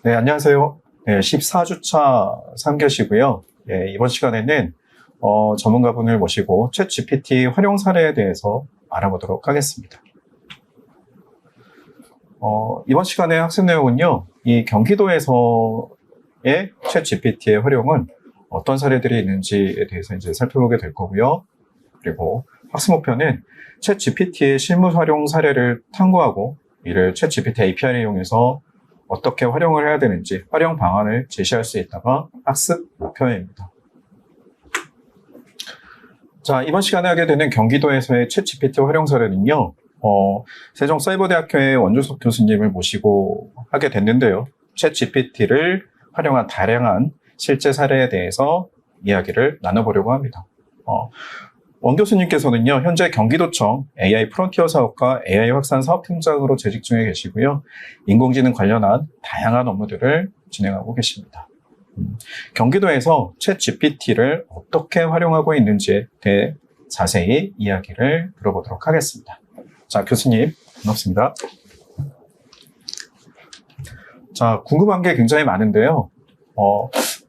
네, 안녕하세요. 네, 14주차 3교시고요. 예, 이번 시간에는 전문가분을 모시고 챗 GPT 활용 사례에 대해서 알아보도록 하겠습니다. 이번 시간의 학습 내용은요, 이 경기도에서의 챗 GPT의 활용은 어떤 사례들이 있는지에 대해서 이제 살펴보게 될 거고요. 그리고 학습 목표는 챗 GPT의 실무 활용 사례를 탐구하고 이를 챗 GPT API를 이용해서 어떻게 활용을 해야 되는지 활용 방안을 제시할 수 있다가 학습 목표입니다. 자, 이번 시간에 하게 되는 경기도에서의 챗 GPT 활용 사례는요, 세종사이버대학교의 원주석 교수님을 모시고 하게 됐는데요. 챗 GPT를 활용한 다양한 실제 사례에 대해서 이야기를 나눠보려고 합니다. 원 교수님께서는요, 현재 경기도청 AI 프론티어 사업과 AI 확산 사업팀장으로 재직 중에 계시고요. 인공지능 관련한 다양한 업무들을 진행하고 계십니다. 경기도에서 챗 GPT를 어떻게 활용하고 있는지에 대해 자세히 이야기를 들어보도록 하겠습니다. 자, 교수님, 반갑습니다. 자, 궁금한 게 굉장히 많은데요.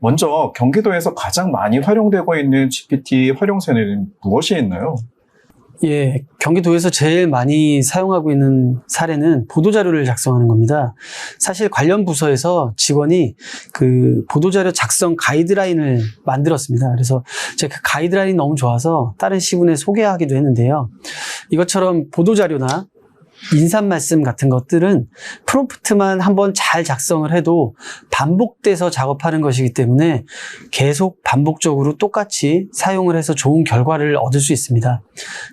먼저 경기도에서 가장 많이 활용되고 있는 GPT 활용 사례는 무엇이 있나요? 예, 경기도에서 제일 많이 사용하고 있는 사례는 보도자료를 작성하는 겁니다. 사실 관련 부서에서 직원이 그 보도자료 작성 가이드라인을 만들었습니다. 그래서 제가 그 가이드라인이 너무 좋아서 다른 시군에 소개하기도 했는데요. 이것처럼 보도자료나 인사말씀 같은 것들은 프롬프트만 한번 잘 작성을 해도 반복돼서 작업하는 것이기 때문에 계속 반복적으로 똑같이 사용을 해서 좋은 결과를 얻을 수 있습니다.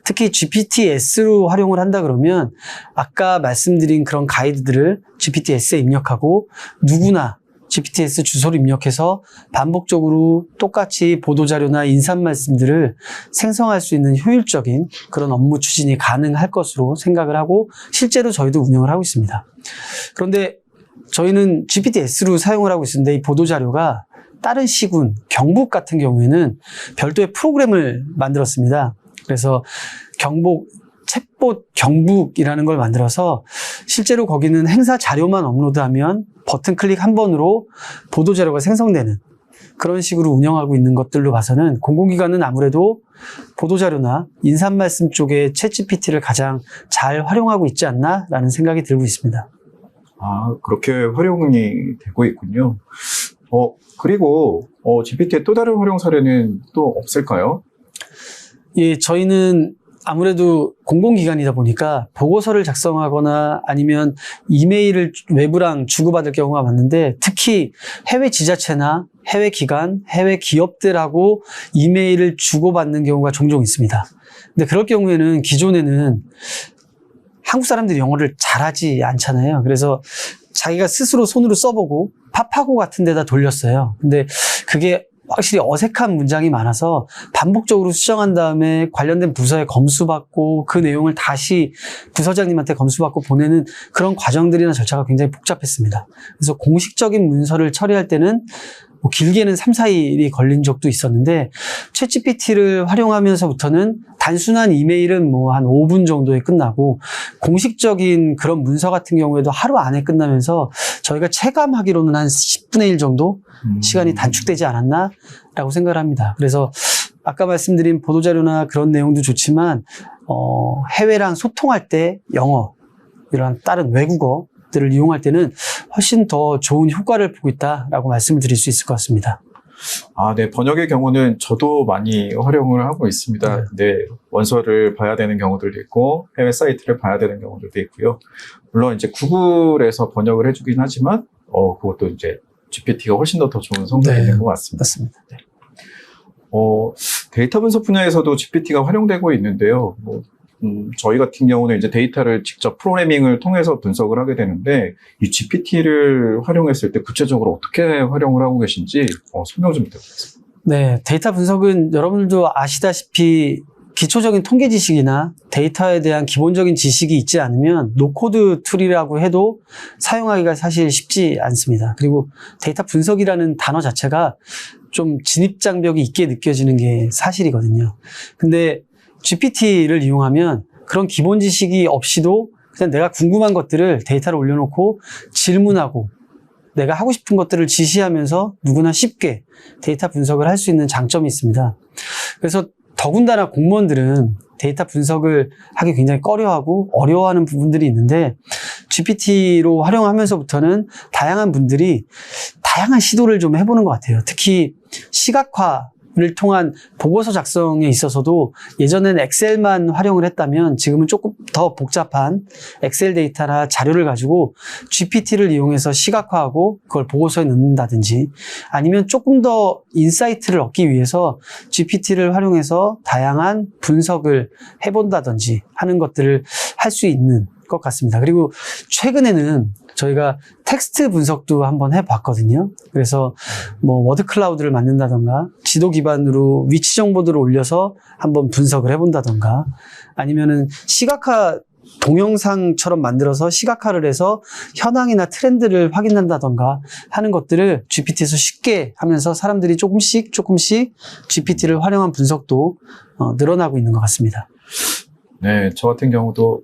특히 GPT-S로 활용을 한다 그러면 아까 말씀드린 그런 가이드들을 GPT-S에 입력하고 누구나 GPT-S 주소를 입력해서 반복적으로 똑같이 보도자료나 인사말씀들을 생성할 수 있는 효율적인 그런 업무 추진이 가능할 것으로 생각을 하고 실제로 저희도 운영을 하고 있습니다. 그런데 저희는 GPT-S로 사용을 하고 있는데 이 보도자료가 다른 시군, 경북 같은 경우에는 별도의 프로그램을 만들었습니다. 그래서 챗봇 경북이라는 걸 만들어서 실제로 거기는 행사 자료만 업로드하면 버튼 클릭 한 번으로 보도자료가 생성되는 그런 식으로 운영하고 있는 것들로 봐서는 공공기관은 아무래도 보도자료나 인사말씀 쪽에 챗GPT를 가장 잘 활용하고 있지 않나라는 생각이 들고 있습니다. 아, 그렇게 활용이 되고 있군요. 그리고 GPT의 또 다른 활용 사례는 또 없을까요? 예, 저희는 아무래도 공공기관이다 보니까 보고서를 작성하거나 아니면 이메일을 외부랑 주고받을 경우가 많은데 특히 해외 지자체나 해외 기관, 해외 기업들하고 이메일을 주고받는 경우가 종종 있습니다. 근데 그럴 경우에는 기존에는 한국 사람들이 영어를 잘하지 않잖아요. 그래서 자기가 스스로 손으로 써보고 파파고 같은 데다 돌렸어요. 근데 그게 확실히 어색한 문장이 많아서 반복적으로 수정한 다음에 관련된 부서에 검수받고 그 내용을 다시 부서장님한테 검수받고 보내는 그런 과정들이나 절차가 굉장히 복잡했습니다. 그래서 공식적인 문서를 처리할 때는 길게는 3, 4일이 걸린 적도 있었는데 챗GPT를 활용하면서부터는 단순한 이메일은 한 5분 정도에 끝나고 공식적인 그런 문서 같은 경우에도 하루 안에 끝나면서 저희가 체감하기로는 한 10분의 1 정도 시간이 단축되지 않았나라고 생각을 합니다. 그래서 아까 말씀드린 보도자료나 그런 내용도 좋지만 해외랑 소통할 때 영어, 이런 다른 외국어들을 이용할 때는 훨씬 더 좋은 효과를 보고 있다라고 말씀을 드릴 수 있을 것 같습니다. 아, 네. 번역의 경우는 저도 많이 활용을 하고 있습니다. 네. 원서를 봐야 되는 경우들도 있고, 해외 사이트를 봐야 되는 경우들도 있고요. 물론 이제 구글에서 번역을 해주긴 하지만, 그것도 이제 GPT가 훨씬 더 좋은 성능이 있는 것 같습니다. 맞습니다. 네. 데이터 분석 분야에서도 GPT가 활용되고 있는데요. 저희 같은 경우는 이제 데이터를 직접 프로그래밍을 통해서 분석을 하게 되는데, 이 GPT를 활용했을 때 구체적으로 어떻게 활용을 하고 계신지 설명 좀 부탁드리겠습니다. 네, 데이터 분석은 여러분들도 아시다시피 기초적인 통계 지식이나 데이터에 대한 기본적인 지식이 있지 않으면 노코드 툴이라고 해도 사용하기가 사실 쉽지 않습니다. 그리고 데이터 분석이라는 단어 자체가 좀 진입장벽이 있게 느껴지는 게 사실이거든요. 근데 GPT를 이용하면 그런 기본 지식이 없이도 그냥 내가 궁금한 것들을 데이터를 올려놓고 질문하고 내가 하고 싶은 것들을 지시하면서 누구나 쉽게 데이터 분석을 할 수 있는 장점이 있습니다. 그래서 더군다나 공무원들은 데이터 분석을 하기 굉장히 꺼려하고 어려워하는 부분들이 있는데 GPT로 활용하면서부터는 다양한 분들이 다양한 시도를 좀 해보는 것 같아요. 특히 시각화를 통한 보고서 작성에 있어서도 예전에는 엑셀만 활용을 했다면 지금은 조금 더 복잡한 엑셀 데이터나 자료를 가지고 GPT를 이용해서 시각화하고 그걸 보고서에 넣는다든지 아니면 조금 더 인사이트를 얻기 위해서 GPT를 활용해서 다양한 분석을 해본다든지 하는 것들을 할 수 있는 것 같습니다. 그리고 최근에는 저희가 텍스트 분석도 한번 해봤거든요. 그래서 뭐 워드 클라우드를 만든다던가 지도 기반으로 위치 정보들을 올려서 한번 분석을 해본다던가 아니면은 시각화 동영상처럼 만들어서 시각화를 해서 현황이나 트렌드를 확인한다던가 하는 것들을 GPT에서 쉽게 하면서 사람들이 조금씩 GPT를 활용한 분석도 늘어나고 있는 것 같습니다. 네, 저 같은 경우도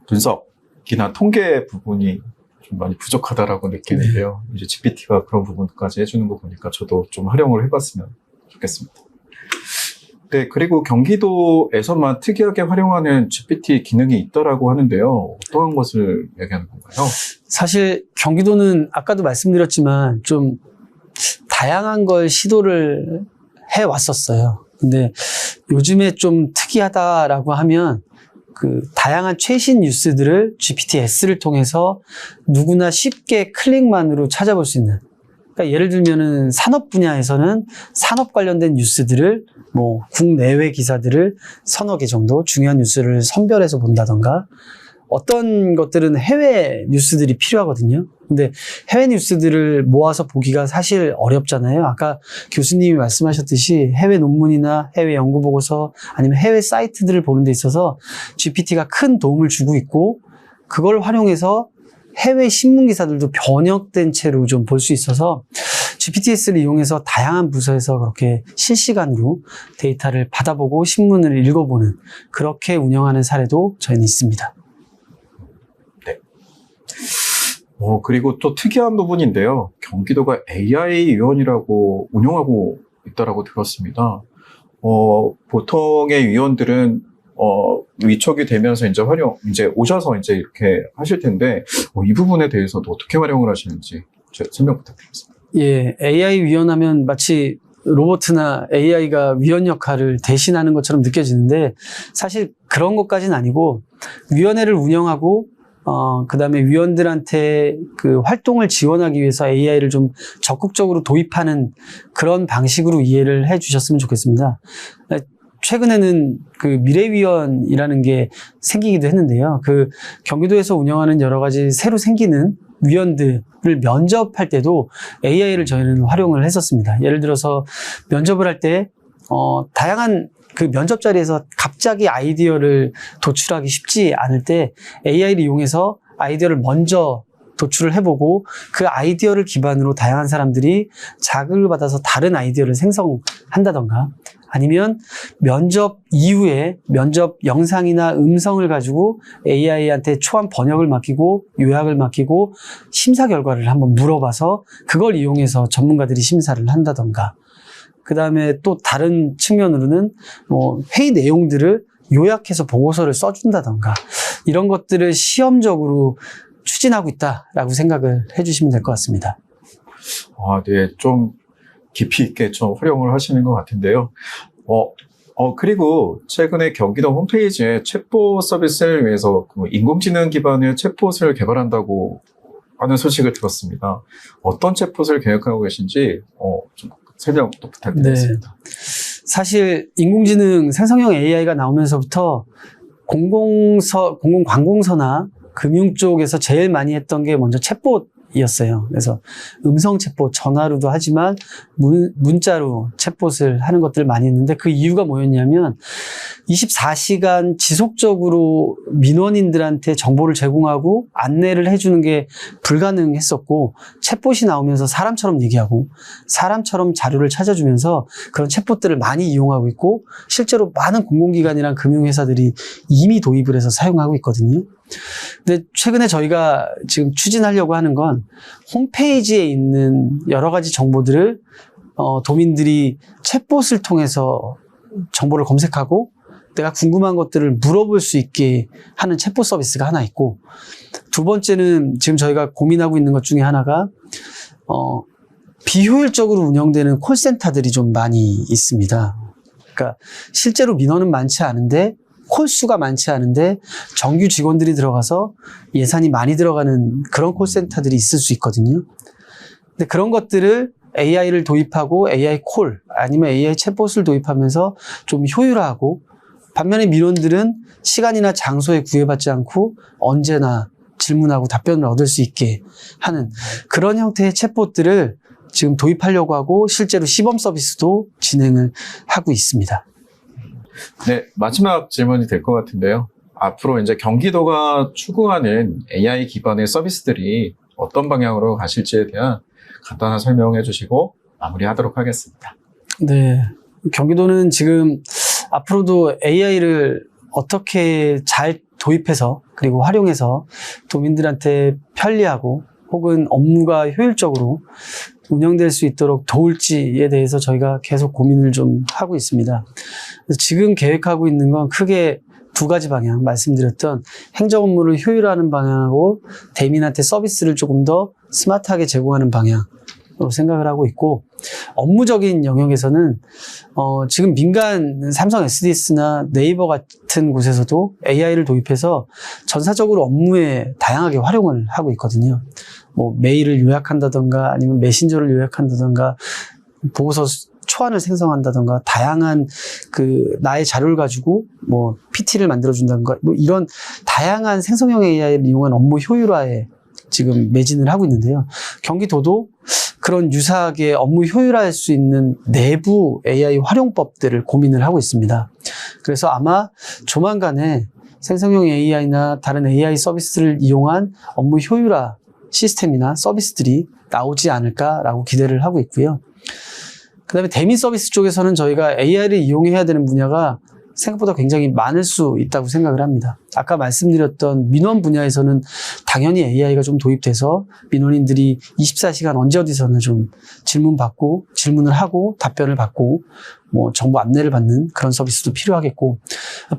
분석이나 통계 부분이 좀 많이 부족하다라고 느끼는데요. 이제 GPT가 그런 부분까지 해주는 거 보니까 저도 좀 활용을 해봤으면 좋겠습니다. 네, 그리고 경기도에서만 특이하게 활용하는 GPT 기능이 있다라고 하는데요. 어떠한 것을 얘기하는 건가요? 사실 경기도는 아까도 말씀드렸지만 좀 다양한 걸 시도를 해왔었어요. 근데 요즘에 좀 특이하다라고 하면 그 다양한 최신 뉴스들을 GPT-S를 통해서 누구나 쉽게 클릭만으로 찾아볼 수 있는. 그러니까 예를 들면은 산업 분야에서는 산업 관련된 뉴스들을 뭐 국내외 기사들을 서너 개 정도 중요한 뉴스를 선별해서 본다던가 어떤 것들은 해외 뉴스들이 필요하거든요. 근데 해외 뉴스들을 모아서 보기가 사실 어렵잖아요. 아까 교수님이 말씀하셨듯이 해외 논문이나 해외 연구 보고서 아니면 해외 사이트들을 보는 데 있어서 GPT가 큰 도움을 주고 있고 그걸 활용해서 해외 신문 기사들도 번역된 채로 좀 볼 수 있어서 GPT-S를 이용해서 다양한 부서에서 그렇게 실시간으로 데이터를 받아보고 신문을 읽어보는 그렇게 운영하는 사례도 저희는 있습니다. 그리고 또 특이한 부분인데요. 경기도가 AI 위원이라고 운영하고 있다라고 들었습니다. 보통의 위원들은 위촉이 되면서 이제 오셔서 이제 이렇게 하실 텐데, 이 부분에 대해서도 어떻게 활용을 하시는지 설명 부탁드리겠습니다. 예, AI 위원하면 마치 로봇이나 AI가 위원 역할을 대신하는 것처럼 느껴지는데, 사실 그런 것까지는 아니고, 위원회를 운영하고, 그 다음에 위원들한테 그 활동을 지원하기 위해서 AI를 좀 적극적으로 도입하는 그런 방식으로 이해를 해 주셨으면 좋겠습니다. 최근에는 그 미래위원이라는 게 생기기도 했는데요. 그 경기도에서 운영하는 여러 가지 새로 생기는 위원들을 면접할 때도 AI를 저희는 활용을 했었습니다. 예를 들어서 면접을 할 때, 다양한 그 면접 자리에서 갑자기 아이디어를 도출하기 쉽지 않을 때 AI를 이용해서 아이디어를 먼저 도출을 해보고 그 아이디어를 기반으로 다양한 사람들이 자극을 받아서 다른 아이디어를 생성한다던가 아니면 면접 이후에 면접 영상이나 음성을 가지고 AI한테 초안 번역을 맡기고 요약을 맡기고 심사 결과를 한번 물어봐서 그걸 이용해서 전문가들이 심사를 한다던가 그 다음에 또 다른 측면으로는 뭐 회의 내용들을 요약해서 보고서를 써준다던가 이런 것들을 시험적으로 추진하고 있다라고 생각을 해주시면 될 것 같습니다. 네, 좀 깊이 있게 좀 활용을 하시는 것 같은데요. 그리고 최근에 경기도 홈페이지에 챗봇 서비스를 위해서 인공지능 기반의 챗봇을 개발한다고 하는 소식을 들었습니다. 어떤 챗봇을 계획하고 계신지 좀 설명도 부탁드리겠습니다. 네. 사실 인공지능 생성형 AI가 나오면서부터 공공관공서나 금융 쪽에서 제일 많이 했던 게 먼저 챗봇이었어요. 그래서 음성 챗봇, 전화로도 하지만 문자로 챗봇을 하는 것들을 많이 했는데 그 이유가 뭐였냐면 24시간 지속적으로 민원인들한테 정보를 제공하고 안내를 해주는 게 불가능했었고 챗봇이 나오면서 사람처럼 얘기하고 사람처럼 자료를 찾아주면서 그런 챗봇들을 많이 이용하고 있고 실제로 많은 공공기관이랑 금융회사들이 이미 도입을 해서 사용하고 있거든요. 근데 최근에 저희가 지금 추진하려고 하는 건 홈페이지에 있는 여러 가지 정보들을 도민들이 챗봇을 통해서 정보를 검색하고 내가 궁금한 것들을 물어볼 수 있게 하는 챗봇 서비스가 하나 있고, 두 번째는 지금 저희가 고민하고 있는 것 중에 하나가 비효율적으로 운영되는 콜센터들이 좀 많이 있습니다. 그러니까 실제로 민원은 많지 않은데 콜수가 많지 않은데 정규 직원들이 들어가서 예산이 많이 들어가는 그런 콜센터들이 있을 수 있거든요. 근데 그런 것들을 AI를 도입하고 AI 콜 아니면 AI 챗봇을 도입하면서 좀 효율화하고, 반면에 민원들은 시간이나 장소에 구애받지 않고 언제나 질문하고 답변을 얻을 수 있게 하는 그런 형태의 챗봇들을 지금 도입하려고 하고 실제로 시범 서비스도 진행을 하고 있습니다. 네, 마지막 질문이 될 것 같은데요. 앞으로 이제 경기도가 추구하는 AI 기반의 서비스들이 어떤 방향으로 가실지에 대한 간단한 설명해 주시고 마무리하도록 하겠습니다. 네, 경기도는 지금 앞으로도 AI를 어떻게 잘 도입해서 그리고 활용해서 도민들한테 편리하고 혹은 업무가 효율적으로 운영될 수 있도록 도울지에 대해서 저희가 계속 고민을 좀 하고 있습니다. 지금 계획하고 있는 건 크게 두 가지 방향, 말씀드렸던 행정 업무를 효율화하는 방향하고 대민한테 서비스를 조금 더 스마트하게 제공하는 방향으로 생각을 하고 있고, 업무적인 영역에서는 지금 민간 삼성 SDS나 네이버 같은 곳에서도 AI를 도입해서 전사적으로 업무에 다양하게 활용을 하고 있거든요. 뭐 메일을 요약한다던가 아니면 메신저를 요약한다던가 보고서 초안을 생성한다던가 다양한 나의 자료를 가지고 뭐 PT를 만들어준다던가 뭐 이런 다양한 생성형 AI를 이용한 업무 효율화에 지금 매진을 하고 있는데요. 경기도도 그런 유사하게 업무 효율화할 수 있는 내부 AI 활용법들을 고민을 하고 있습니다. 그래서 아마 조만간에 생성형 AI나 다른 AI 서비스를 이용한 업무 효율화 시스템이나 서비스들이 나오지 않을까라고 기대를 하고 있고요. 그 다음에 대민 서비스 쪽에서는 저희가 AI를 이용해야 되는 분야가 생각보다 굉장히 많을 수 있다고 생각을 합니다. 아까 말씀드렸던 민원 분야에서는 당연히 AI가 좀 도입돼서 민원인들이 24시간 언제 어디서나 좀 질문을 하고 답변을 받고 뭐 정보 안내를 받는 그런 서비스도 필요하겠고,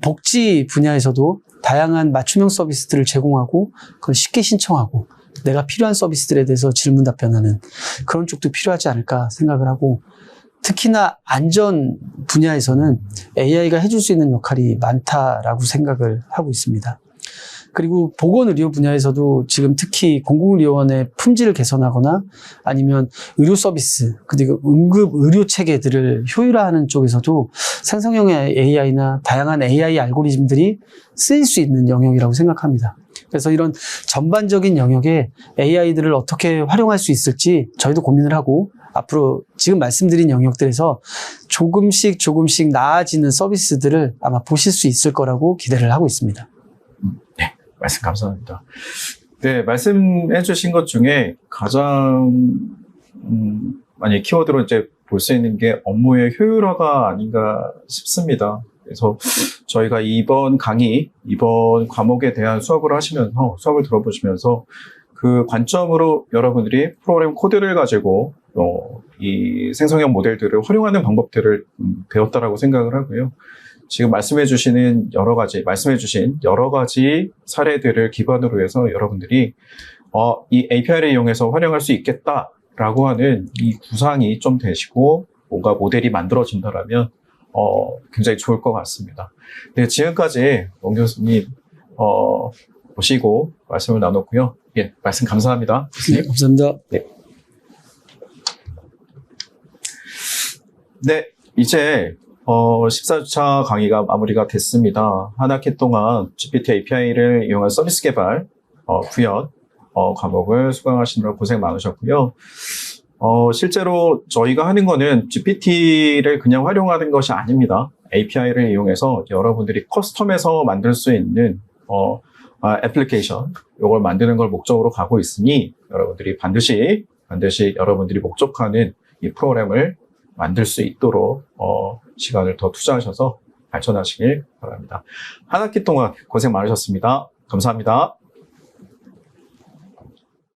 복지 분야에서도 다양한 맞춤형 서비스들을 제공하고 그걸 쉽게 신청하고 내가 필요한 서비스들에 대해서 질문 답변하는 그런 쪽도 필요하지 않을까 생각을 하고, 특히나 안전 분야에서는 AI가 해줄 수 있는 역할이 많다라고 생각을 하고 있습니다. 그리고 보건의료 분야에서도 지금 특히 공공의료원의 품질을 개선하거나 아니면 의료 서비스 그리고 응급 의료 체계들을 효율화하는 쪽에서도 생성형 AI나 다양한 AI 알고리즘들이 쓰일 수 있는 영역이라고 생각합니다. 그래서 이런 전반적인 영역에 AI들을 어떻게 활용할 수 있을지 저희도 고민을 하고, 앞으로 지금 말씀드린 영역들에서 조금씩 나아지는 서비스들을 아마 보실 수 있을 거라고 기대를 하고 있습니다. 네, 말씀 감사합니다. 네, 말씀해 주신 것 중에 가장 많이 키워드로 이제 볼 수 있는 게 업무의 효율화가 아닌가 싶습니다. 그래서 저희가 이번 과목에 대한 수업을 들어보시면서 그 관점으로 여러분들이 프로그램 코드를 가지고 이 생성형 모델들을 활용하는 방법들을 배웠다라고 생각을 하고요. 지금 말씀해 주신 여러 가지 사례들을 기반으로 해서 여러분들이 이 API를 이용해서 활용할 수 있겠다라고 하는 이 구상이 좀 되시고 뭔가 모델이 만들어진다라면 굉장히 좋을 것 같습니다. 네, 지금까지 원 교수님 모시고 말씀을 나눴고요. 예, 말씀 감사합니다. 네, 감사합니다. 네, 이제 14주차 강의가 마무리가 됐습니다. 한 학기 동안 GPT API를 이용한 서비스 개발, 구현 과목을 수강하시느라 고생 많으셨고요. 실제로 저희가 하는 거는 GPT를 그냥 활용하는 것이 아닙니다. API를 이용해서 여러분들이 커스텀해서 만들 수 있는 애플리케이션, 이걸 만드는 걸 목적으로 가고 있으니 여러분들이 반드시 여러분들이 목적하는 이 프로그램을 만들 수 있도록 시간을 더 투자하셔서 발전하시길 바랍니다. 한 학기 동안 고생 많으셨습니다. 감사합니다.